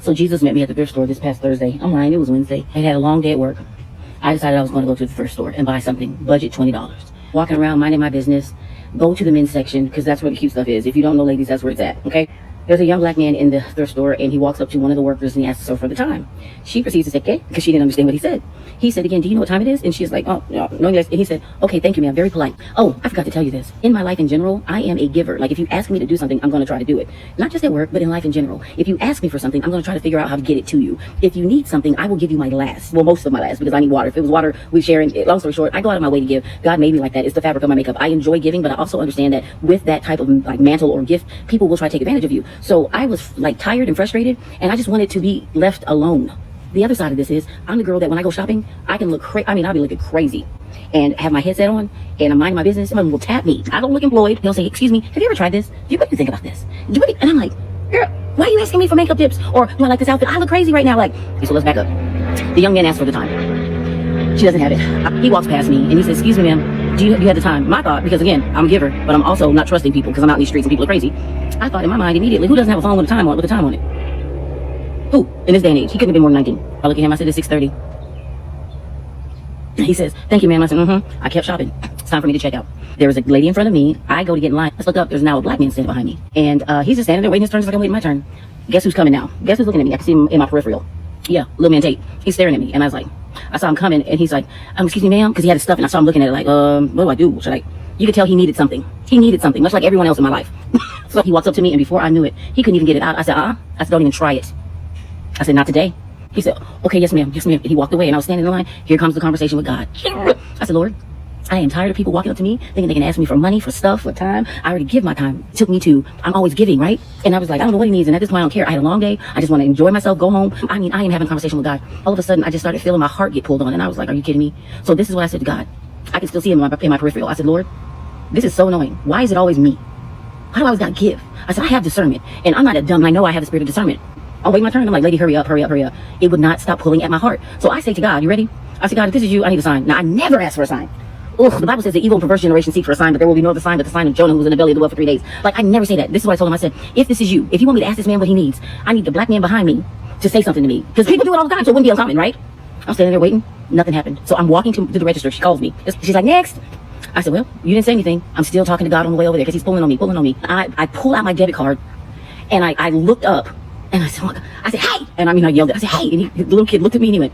So Jesus met me at the thrift store this past Thursday. I'm lying, it was Wednesday. I had a long day at work. I decided I was going to go to the thrift store and buy something. Budget $20. Walking around, minding my business. Go to the men's section, because that's where the cute stuff is. If you don't know, ladies, that's where it's at, okay? There's a young black man in the thrift store, and he walks up to one of the workers and he asks her for the time. She proceeds to say, okay, because she didn't understand what he said. He said again, do you know what time it is? And she's like, oh, no, yes. And he said, okay, thank you, ma'am, very polite. Oh, I forgot to tell you this. In my life in general, I am a giver. Like, if you ask me to do something, I'm going to try to do it. Not just at work, but in life in general. If you ask me for something, I'm going to try to figure out how to get it to you. If you need something, I will give you my last. Well, most of my last, because I need water. If it was water, we sharing. Long story short, I go out of my way to give. God made me like that. It's the fabric of my makeup. I enjoy giving, but I also understand that with that type of like mantle or gift, people will try to take advantage of you. So I was like tired and frustrated, and I just wanted to be left alone. The other side of this is, I'm the girl that when I go shopping, I can look I'll be looking crazy and have my headset on and I'm minding my business. Someone will tap me. I don't look employed. He'll say, excuse me, have you ever tried this? What do you think about this? And I'm like, girl, why are you asking me for makeup tips? Or do I like this outfit? I look crazy right now. Like, okay, so let's back up. The young man asked for the time. She doesn't have it. He walks past me and he says, excuse me, ma'am, do you have the time? My thought, because again, I'm a giver, but I'm also not trusting people because I'm out in these streets and people are crazy. I thought in my mind immediately, who doesn't have a phone with a time on it? Who? In this day and age. He couldn't have been more than 19. I look at him, I said, it's 6:30. He says, thank you, ma'am. I said, I kept shopping. It's time for me to check out. There was a lady in front of me. I go to get in line. Let's look up. There's now a black man standing behind me. And he's just standing there waiting his turn, just like I'm waiting my turn. Guess who's coming now? Guess who's looking at me? I can see him in my peripheral. Yeah, little man Tate. He's staring at me. And I was like, I saw him coming and he's like, excuse me, ma'am. Because he had his stuff and I saw him looking at it like, what do I do? Should I? You could tell he needed something. He needed something, much like everyone else in my life. So he walks up to me and before I knew it, he couldn't even get it out. I said, I said, don't even try it. I said, not today. He said, okay, yes, ma'am. Yes, ma'am. And he walked away and I was standing in the line. Here comes the conversation with God. I said, Lord, I am tired of people walking up to me thinking they can ask me for money, for stuff, for time. I already give my time. It took me to, I'm always giving, right? And I was like, I don't know what he needs. And at this point, I don't care. I had a long day. I just want to enjoy myself, go home. I mean, I am having a conversation with God. All of a sudden, I just started feeling my heart get pulled on. And I was like, are you kidding me? So this is what I said to God. I can still see him in my peripheral. I said, Lord, this is so annoying. Why is it always me? Why do I always got to give? I said, I have discernment. And I'm not that dumb. I know I have the spirit of discernment. I'll wait my turn. I'm like, lady, hurry up, hurry up, hurry up. It would not stop pulling at my heart. So I say to God, you ready? I say, God, if this is you, I need a sign. Now, I never ask for a sign. Ugh, the Bible says the evil and perverse generation seek for a sign, but there will be no other sign but the sign of Jonah who was in the belly of the whale for 3 days. Like, I never say that. This is what I told him. I said, if this is you, if you want me to ask this man what he needs, I need the black man behind me to say something to me. Because people do it all the time, so it wouldn't be uncommon, right? I'm standing there waiting. Nothing happened. So I'm walking to the register. She calls me. She's like, next. I said, well, you didn't say anything. I'm still talking to God on the way over there because he's pulling on me. I pulled out my debit card and I looked up and I said, oh my God. I said, hey. And I yelled it. I said, hey. And the little kid looked at me and he went,